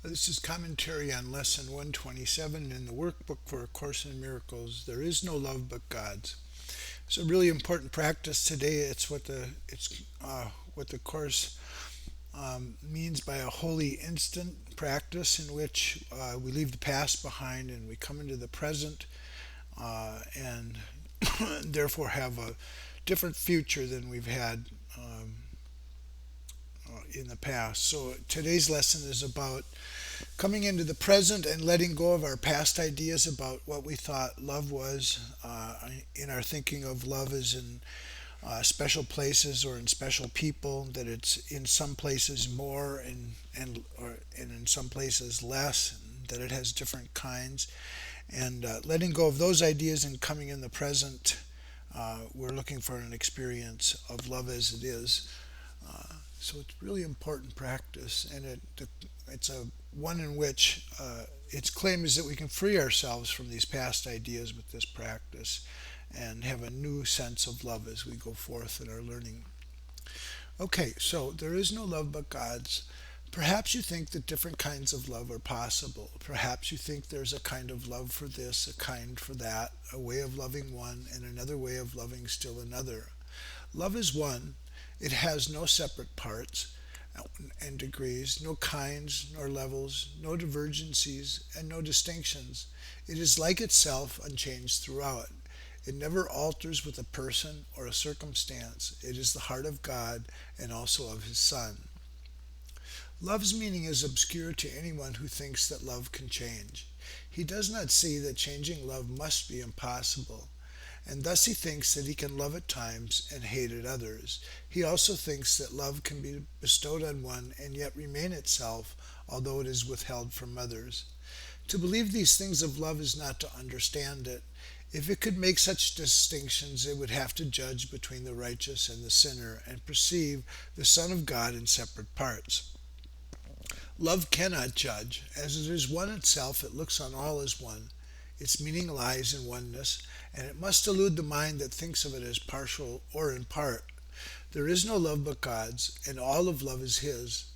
This is commentary on lesson 127 in the workbook for A Course in Miracles. There is no love but God's. It's a really important practice today. It's what the course means by a holy instant practice in which we leave the past behind and we come into the present and therefore have a different future than we've had in the past. So today's lesson is about coming into the present and letting go of our past ideas about what we thought love was, in our thinking of love as in special places or in special people, that it's in some places more and in some places less, that it has different kinds, and letting go of those ideas and coming in the present. We're looking for an experience of love as it is. So it's really important practice, and it's a one in which its claim is that we can free ourselves from these past ideas with this practice and have a new sense of love as we go forth in our learning. Okay, so there is no love but God's. Perhaps you think that different kinds of love are possible. Perhaps you think there's a kind of love for this, a kind for that, a way of loving one, and another way of loving still another. Love is one. It has no separate parts and degrees, no kinds nor levels, no divergencies, and no distinctions. It is like itself, unchanged throughout. It never alters with a person or a circumstance. It is the heart of God and also of His Son. Love's meaning is obscure to anyone who thinks that love can change. He does not see that changing love must be impossible, and thus he thinks that he can love at times and hate at others. He also thinks that love can be bestowed on one and yet remain itself, although it is withheld from others. To believe these things of love is not to understand it. If it could make such distinctions, it would have to judge between the righteous and the sinner and perceive the Son of God in separate parts. Love cannot judge. As it is one itself, it looks on all as one. Its meaning lies in oneness, and it must elude the mind that thinks of it as partial or in part. There is no love but God's, and all of love is His.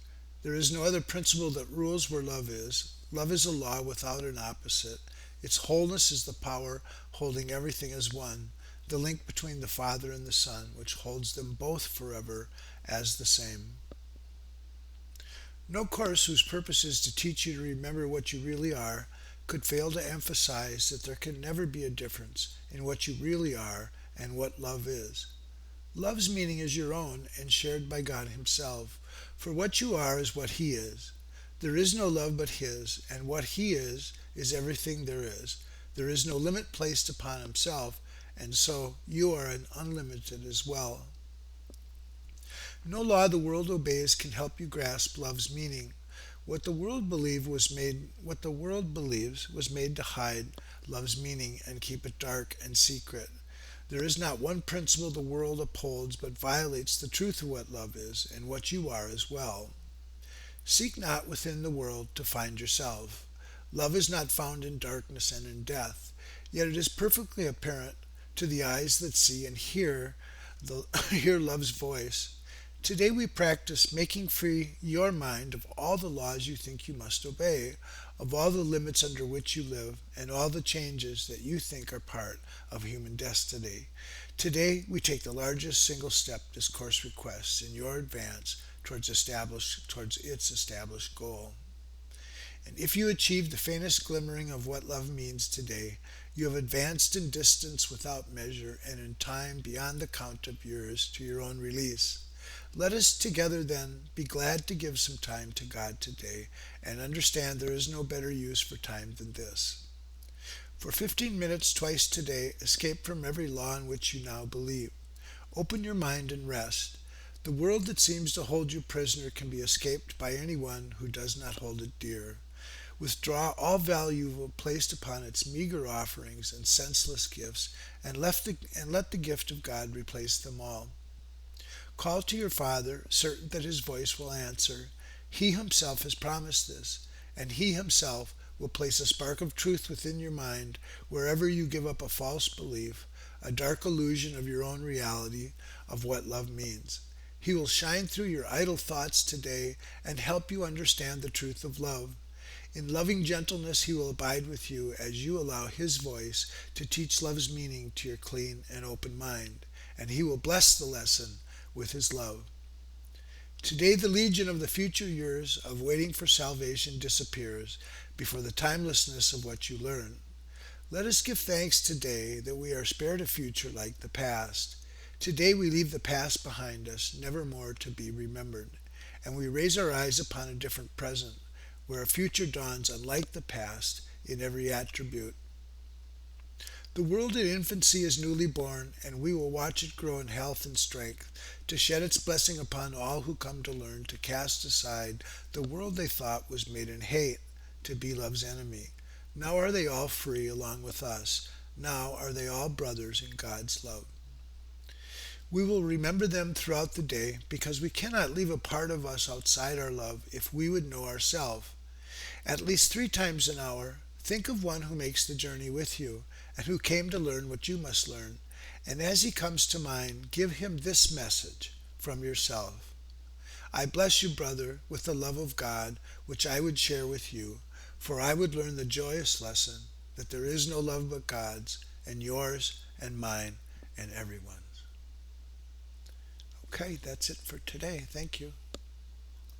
There is no other principle that rules where love is. Love is a law without an opposite. Its wholeness is the power holding everything as one, the link between the Father and the Son, which holds them both forever as the same. No course whose purpose is to teach you to remember what you really are could fail to emphasize that there can never be a difference in what you really are and what love is. Love's meaning is your own and shared by God Himself, for what you are is what He is. There is no love but His, and what He is everything there is. There is no limit placed upon Himself, and so you are an unlimited as well. No law the world obeys can help you grasp love's meaning. What the world believes was made to hide love's meaning and keep it dark and secret. There is not one principle the world upholds but violates the truth of what love is and what you are as well. Seek not within the world to find yourself. Love is not found in darkness and in death, yet it is perfectly apparent to the eyes that see and hear love's voice. Today we practice making free your mind of all the laws you think you must obey, of all the limits under which you live, and all the changes that you think are part of human destiny. Today we take the largest single step this course requests in your advance towards its established goal. And if you achieve the faintest glimmering of what love means today, you have advanced in distance without measure and in time beyond the count of years to your own release. Let us together then be glad to give some time to God today and understand there is no better use for time than this. For 15 minutes twice today, escape from every law in which you now believe. Open your mind and rest. The world that seems to hold you prisoner can be escaped by anyone who does not hold it dear. Withdraw all value placed upon its meager offerings and senseless gifts, and let the gift of God replace them all. Call to your Father, certain that His voice will answer. He Himself has promised this, and He Himself will place a spark of truth within your mind wherever you give up a false belief, a dark illusion of your own reality of what love means. He will shine through your idle thoughts today and help you understand the truth of love. In loving gentleness he will abide with you as you allow his voice to teach love's meaning to your clean and open mind, and he will bless the lesson with his love. Today the legion of the future years of waiting for salvation disappears before the timelessness of what you learn. Let us give thanks today that we are spared a future like the past. Today we leave the past behind us, never more to be remembered, and we raise our eyes upon a different present, where a future dawns unlike the past in every attribute. The world in infancy is newly born, and we will watch it grow in health and strength, to shed its blessing upon all who come to learn to cast aside the world they thought was made in hate, to be love's enemy. Now are they all free along with us. Now are they all brothers in God's love. We will remember them throughout the day, because we cannot leave a part of us outside our love if we would know ourselves. At least 3 times an hour, think of one who makes the journey with you, and who came to learn what you must learn. And as he comes to mind, give him this message from yourself. I bless you, brother, with the love of God, which I would share with you, for I would learn the joyous lesson that there is no love but God's, and yours, and mine, and everyone's. Okay, that's it for today. Thank you.